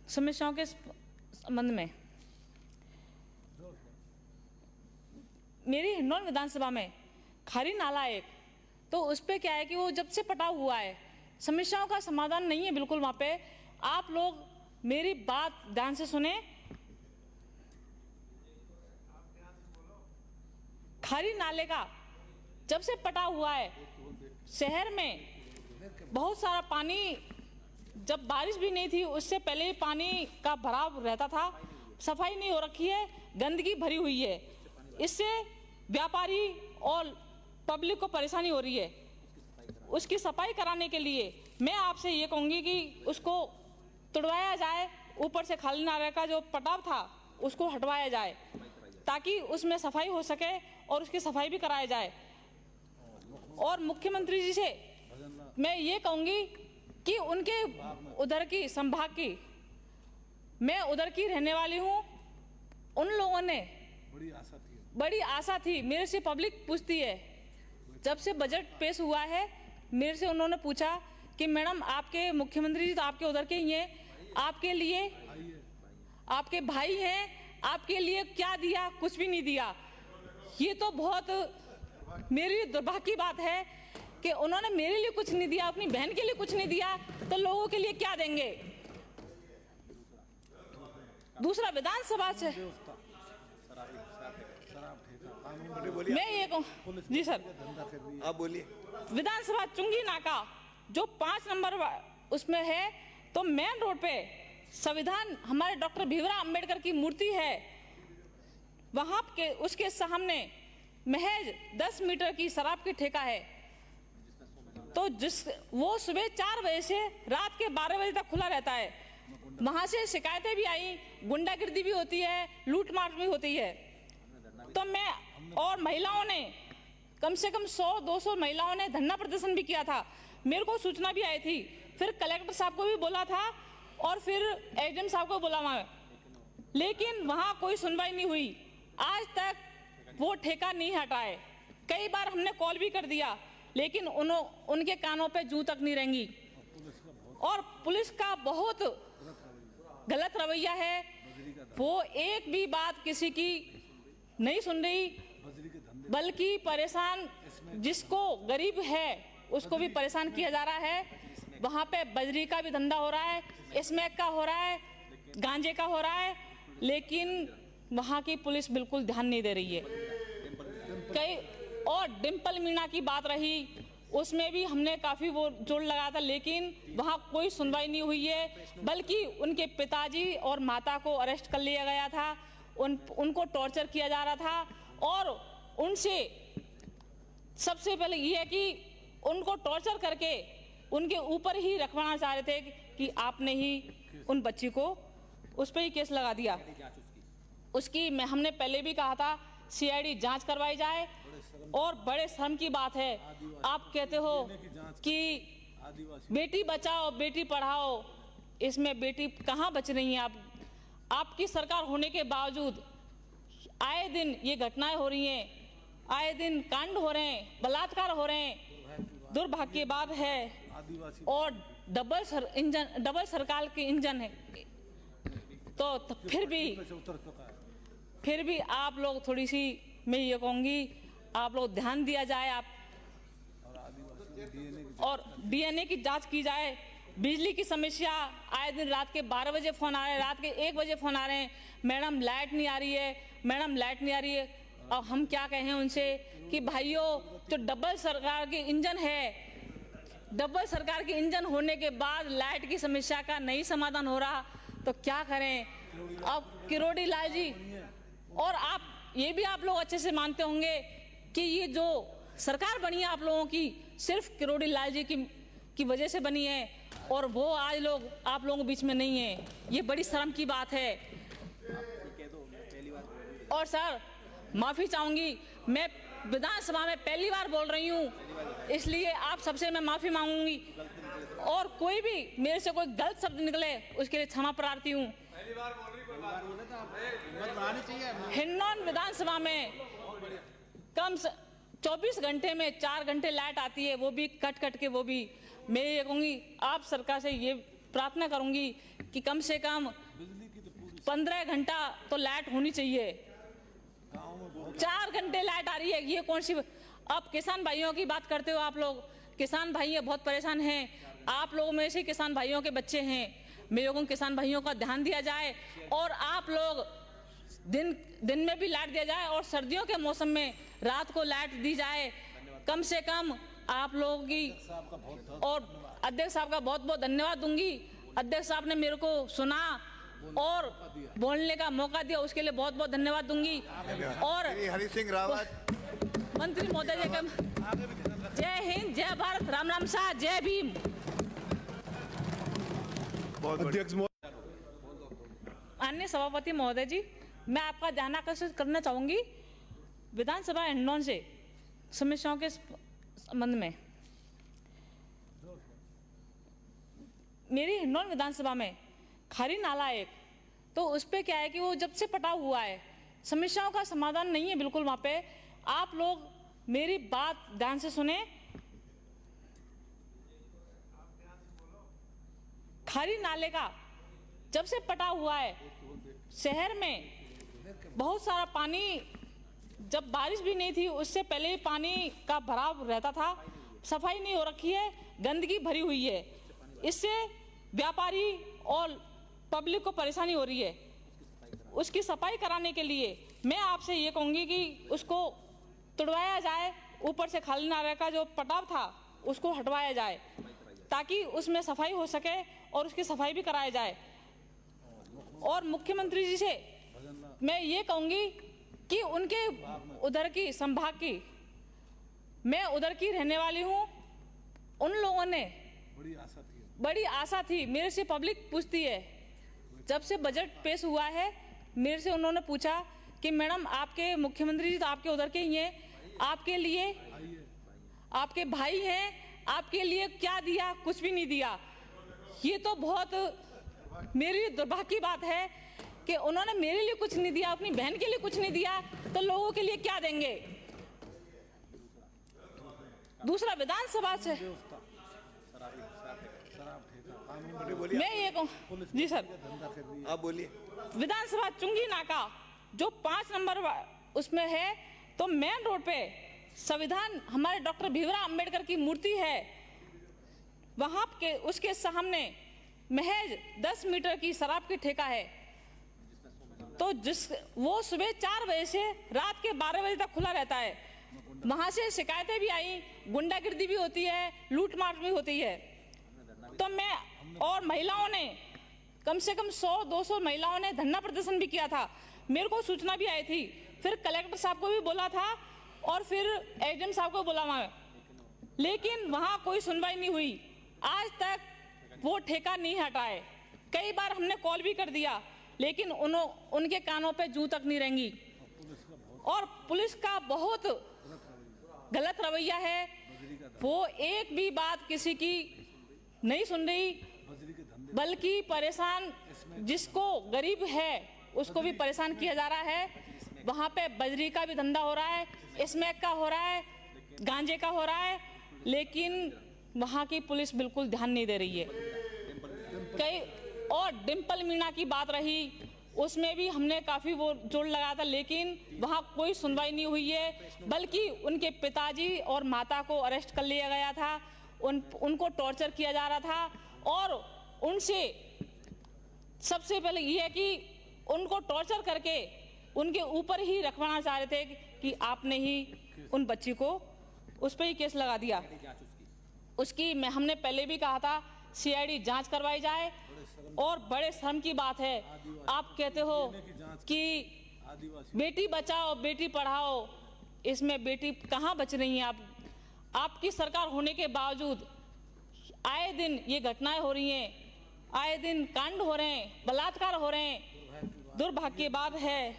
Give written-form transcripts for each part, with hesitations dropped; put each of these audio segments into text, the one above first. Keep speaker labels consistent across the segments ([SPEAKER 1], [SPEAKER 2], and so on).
[SPEAKER 1] समस्याओं के संबंध में मेरी हिंडौन विधानसभा में खारी नाला एक, तो उस पर क्या है कि वो जब से पटा हुआ है, समस्याओं का समाधान नहीं है बिल्कुल वहाँ पे। आप लोग मेरी बात ध्यान से सुने। खारी नाले का जब से पटा हुआ है, शहर में बहुत सारा पानी, जब बारिश भी नहीं थी उससे पहले ही पानी का भराव रहता था। सफाई नहीं हो रखी है, गंदगी भरी हुई है, इससे व्यापारी और पब्लिक को परेशानी हो रही है। उसकी सफाई कराने के लिए मैं आपसे ये कहूँगी कि उसको तुड़वाया जाए, ऊपर से खाली नाले का जो पटाव था उसको हटवाया जाए ताकि उसमें सफाई हो सके और उसकी सफाई भी कराया जाए। और मुख्यमंत्री जी से मैं ये कहूँगी कि उनके उधर की संभाग की, मैं उधर की रहने वाली हूँ, उन लोगों ने बड़ी आशा थी मेरे से, पब्लिक पूछती है जब से बजट पेश हुआ है, मेरे से उन्होंने पूछा कि मैडम आपके मुख्यमंत्री जी तो आपके उधर के ही हैं, आपके लिए आपके भाई हैं, आपके लिए क्या दिया? कुछ भी नहीं दिया। ये तो बहुत मेरी दुर्भाग्य की बात है कि उन्होंने मेरे लिए कुछ नहीं दिया, अपनी बहन के लिए कुछ नहीं दिया, तो लोगों के लिए क्या देंगे? दूसरा, विधानसभा से मैं ये कहूँ जी सर,
[SPEAKER 2] आप बोलिए।
[SPEAKER 1] विधानसभा चुंगी नाका जो 5 नंबर उसमें है, तो मेन रोड पे संविधान हमारे डॉक्टर भीमराव अंबेडकर की मूर्ति है, वहां के उसके सामने महज 10 मीटर की शराब की ठेका है। तो वो सुबह 4 बजे से रात के 12 बजे तक खुला रहता है। वहां से शिकायतें भी आई, गुंडागिर्दी भी होती है, लूटमार भी होती है। तो मैं और महिलाओं ने कम से कम 100-200 महिलाओं ने धरना प्रदर्शन भी किया था, मेरे को सूचना भी आई थी। फिर कलेक्टर साहब को भी बोला था और फिर एसडीएम साहब को बोला वहां, लेकिन वहां कोई सुनवाई नहीं हुई। आज तक वो ठेका नहीं हटा है। कई बार हमने कॉल भी कर दिया, लेकिन उनके कानों पे जूं तक नहीं रेंगी। और पुलिस का बहुत गलत रवैया है, वो एक भी बात किसी की नहीं सुन रही, बल्कि परेशान, जिसको गरीब है उसको भी परेशान किया जा रहा है। वहां पे बजरी का भी धंधा हो रहा है, स्मैक का हो रहा है, गांजे का हो रहा है, लेकिन वहां की पुलिस बिल्कुल ध्यान नहीं दे रही है। कई और डिंपल मीणा की बात रही, उसमें भी हमने काफी वो जोर लगाया था, लेकिन वहां कोई सुनवाई नहीं हुई है, बल्कि उनके पिताजी और माता को अरेस्ट कर लिया गया था, उनको टॉर्चर किया जा रहा था। और उनसे सबसे पहले ये है कि उनको टॉर्चर करके उनके ऊपर ही रखवाना चाह रहे थे कि आपने ही उन बच्ची को उस पर ही केस लगा दिया। उसकी हमने पहले भी कहा था सीआईडी जांच करवाई जाए। और बड़े शर्म की बात है, आप कहते हो कि बेटी बचाओ बेटी पढ़ाओ, इसमें बेटी कहाँ बच रही है? आपकी सरकार होने के बावजूद आए दिन ये घटनाएं हो रही हैं, आए दिन कांड हो रहे हैं, बलात्कार हो रहे हैं, दुर्भाग्य की बात है। और डबल सरकार के इंजन है, तो फिर भी आप लोग थोड़ी सी, मैं ये कहूँगी आप लोग ध्यान दिया जाए, आप और डीएनए की जांच की जाए। बिजली की समस्या, आए दिन रात के 12 बजे फोन आ रहे हैं, रात के 1 बजे फोन आ रहे हैं, मैडम लाइट नहीं आ रही है, मैडम लाइट नहीं आ रही है। अब हम क्या कहें उनसे कि भाइयों, जो डबल सरकार के इंजन है, डबल सरकार के इंजन होने के बाद लाइट की समस्या का नहीं समाधान हो रहा, तो क्या करें? अब किरोड़ी लाल जी, और आप ये भी आप लोग अच्छे से मानते होंगे कि ये जो सरकार बनी है आप लोगों की, सिर्फ किरोड़ी लाल जी की वजह से बनी है, और वो आज लोग आप लोगों के बीच में नहीं है। ये बड़ी शर्म की बात है। और सर, माफी चाहूंगी, मैं विधानसभा में पहली बार बोल रही हूँ, इसलिए आप सबसे मैं माफी मांगूंगी, और कोई भी मेरे से कोई गलत शब्द निकले उसके लिए क्षमा प्रार्थी हूँ। हिंडौन विधानसभा में कम से 24 घंटे में 4 घंटे लाइट आती है, वो भी कट के। वो भी मैं ये कहूँगी, आप सरकार से ये प्रार्थना करूंगी कि कम से कम 15 घंटा तो लाइट होनी चाहिए। 4 घंटे लाइट आ रही है, ये कौन सी? अब किसान भाइयों की बात करते हो आप लोग, किसान भाई बहुत परेशान हैं। आप लोगों में से किसान भाइयों के बच्चे हैं, मेरे को किसान भाइयों का ध्यान दिया जाए और आप लोग दिन में भी लाइट दिया जाए और सर्दियों के मौसम में रात को लाइट दी जाए। कम से कम आप लोगों की और अध्यक्ष साहब का बहुत बहुत धन्यवाद दूंगी। अध्यक्ष साहब ने मेरे को सुना और बोलने का मौका दिया, उसके लिए बहुत बहुत धन्यवाद दूंगी। और
[SPEAKER 2] हरि सिंह रावत
[SPEAKER 1] मंत्री महोदय जी का जय हिंद, जय भारत, राम राम शाह, जय भीम।
[SPEAKER 2] अध्यक्ष
[SPEAKER 1] माननीय सभापति महोदय जी, मैं आपका ध्यान आकर्षित करना चाहूंगी विधानसभा हिंडौन से समस्याओं के संबंध में। मेरी हिंडौन विधानसभा में खारी नाला एक, तो उस पे क्या है कि वो जब से पटा हुआ है, समस्याओं का समाधान नहीं है बिल्कुल वहां पे। आप लोग मेरी बात ध्यान से सुने। खारी नाले का जब से पटा हुआ है, शहर में बहुत सारा पानी, जब बारिश भी नहीं थी उससे पहले ही पानी का भराव रहता था। सफाई नहीं हो रखी है, गंदगी भरी हुई है, इससे व्यापारी और पब्लिक को परेशानी हो रही है। उसकी सफाई कराने के लिए मैं आपसे ये कहूंगी कि उसको तुड़वाया जाए, ऊपर से खाली नाले का जो पटाव था उसको हटवाया जाए ताकि उसमें सफाई हो सके और उसकी सफाई भी कराया जाए। और मुख्यमंत्री जी से मैं ये कहूंगी कि उनके उधर की संभाग की, मैं उधर की रहने वाली हूँ, उन लोगों ने बड़ी आशा थी मेरे से, पब्लिक पूछती है जब से बजट पेश हुआ है, मेरे से उन्होंने पूछा कि मैडम आपके मुख्यमंत्री जी तो आपके उधर के ही हैं, आपके लिए आपके भाई हैं, आपके लिए क्या दिया? कुछ भी नहीं दिया। ये तो बहुत मेरी दुर्भाग्य की बात है कि उन्होंने मेरे लिए कुछ नहीं दिया, अपनी बहन के लिए कुछ नहीं दिया, तो लोगों के लिए क्या देंगे? दूसरा, विधानसभा से मैं ये कहूँ जी सर,
[SPEAKER 2] आप बोलिए।
[SPEAKER 1] विधानसभा चुंगी नाका जो 5 नंबर उसमें है, तो मेन रोड पे संविधान हमारे डॉक्टर भीमराव अंबेडकर की मूर्ति है, वहां के उसके सामने महज 10 मीटर की शराब की ठेका है। तो वो सुबह 4 बजे से रात के 12 बजे तक खुला रहता है। वहां से शिकायतें भी आई, गुंडागिर्दी भी होती है, लूटमार भी होती है। तो मैं और महिलाओं ने कम से कम 100-200 महिलाओं ने धरना प्रदर्शन भी किया था, मेरे को सूचना भी आई थी। फिर कलेक्टर साहब को भी बोला था और फिर एसडीएम साहब को बोला वहां, लेकिन वहां कोई सुनवाई नहीं हुई। आज तक वो ठेका नहीं हटाए। कई बार हमने कॉल भी कर दिया, लेकिन उनके कानों पे जूं तक नहीं रेंगी। और पुलिस का बहुत गलत रवैया है, वो एक भी बात किसी की नहीं सुन रही, बल्कि परेशान, जिसको गरीब है उसको भी परेशान किया जा रहा है। वहां पे बजरी का भी धंधा हो रहा है, स्मैक का हो रहा है, गांजे का हो रहा है, लेकिन वहां की पुलिस बिल्कुल ध्यान नहीं दे रही है। कई और डिम्पल मीणा की बात रही, उसमें भी हमने काफी वो जोर लगाया था, लेकिन वहां कोई सुनवाई नहीं हुई है, बल्कि उनके पिताजी और माता को अरेस्ट कर लिया गया था, उनको टॉर्चर किया जा रहा था। और उनसे सबसे पहले ये है कि उनको टॉर्चर करके उनके ऊपर ही रखवाना चाह रहे थे कि आपने ही उन बच्ची को उस पर ही केस लगा दिया। उसकी हमने पहले भी कहा था सीआईडी जांच करवाई जाए। और बड़े शर्म की बात है, आप कहते हो कि बेटी बचाओ बेटी पढ़ाओ, इसमें बेटी कहाँ बच रही है? आपकी सरकार होने के बावजूद आए दिन ये घटनाएं हो रही हैं, आए दिन कांड हो रहे हैं, बलात्कार हो रहे हैं, दुर्भाग्य की बात है।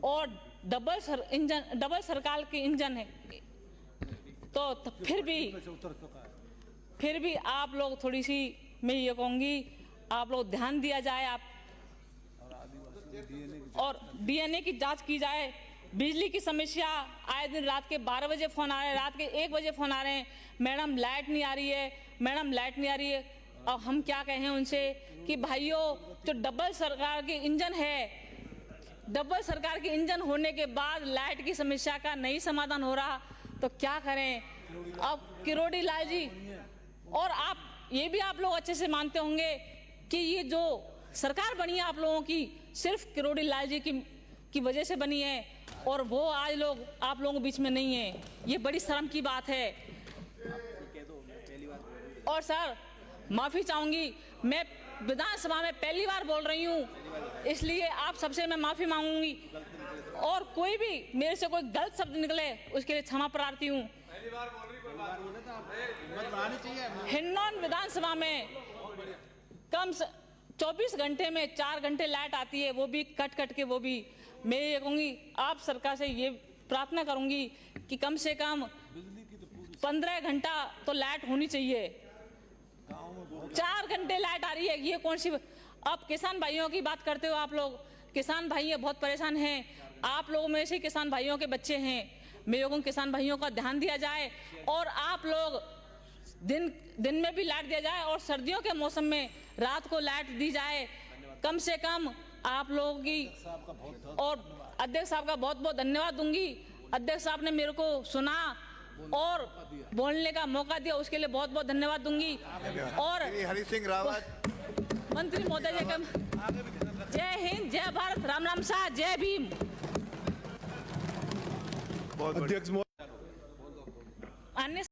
[SPEAKER 1] और डबल सरकार के इंजन है, तो फिर भी आप लोग थोड़ी सी, मैं ये कहूंगी, आप लोग ध्यान दिया जाए, आप और डीएनए की जांच की जाए। बिजली की समस्या, आए दिन रात के 12 बजे फोन आ रहे हैं, रात के 1 बजे फोन आ रहे हैं, मैडम लाइट नहीं आ रही है, मैडम लाइट नहीं आ रही है। अब हम क्या कहें उनसे कि भाइयों, जो डबल सरकार के इंजन है, डबल सरकार के इंजन होने के बाद लाइट की समस्या का नहीं समाधान हो रहा, तो क्या करें। अब किरोड़ी लाल जी, और आप ये भी आप लोग अच्छे से मानते होंगे कि ये जो सरकार बनी है आप लोगों की, सिर्फ किरोड़ी लाल जी की वजह से बनी है, और वो आज लोग आप लोगों के बीच में नहीं है। ये बड़ी शर्म की बात है। और सर, माफी चाहूंगी, मैं विधानसभा में पहली बार बोल रही हूँ, इसलिए आप सबसे मैं माफी मांगूंगी, और कोई भी मेरे से कोई गलत शब्द निकले उसके लिए क्षमा प्रार्थी हूँ। हिंडौन विधानसभा में कम से 24 घंटे में 4 घंटे लाइट आती है, वो भी कट कट के। वो भी मैं ये कहूँगी, आप सरकार से ये प्रार्थना करूँगी कि कम से कम 15 घंटा तो लाइट होनी चाहिए। 4 घंटे लाइट आ रही है, ये कौन सी। अब किसान भाइयों की बात करते हो आप लोग, किसान भाई बहुत परेशान हैं। आप लोगों में से किसान भाइयों के बच्चे हैं, मेरे लोगों किसान भाइयों का ध्यान दिया जाए, और आप लोग दिन में भी लाइट दिया जाए, और सर्दियों के मौसम में रात को लाइट दी जाए। कम से कम आप लोगों की, और अध्यक्ष साहब का बहुत बहुत धन्यवाद दूंगी। अध्यक्ष साहब ने मेरे को सुना और बोलने का मौका दिया, उसके लिए बहुत बहुत धन्यवाद दूंगी। और
[SPEAKER 2] हरि सिंह रावत,
[SPEAKER 1] मंत्री महोदय जी का जय हिंद, जय भारत, राम राम शाह, जय भीम।
[SPEAKER 2] अध्यक्ष
[SPEAKER 1] अन्य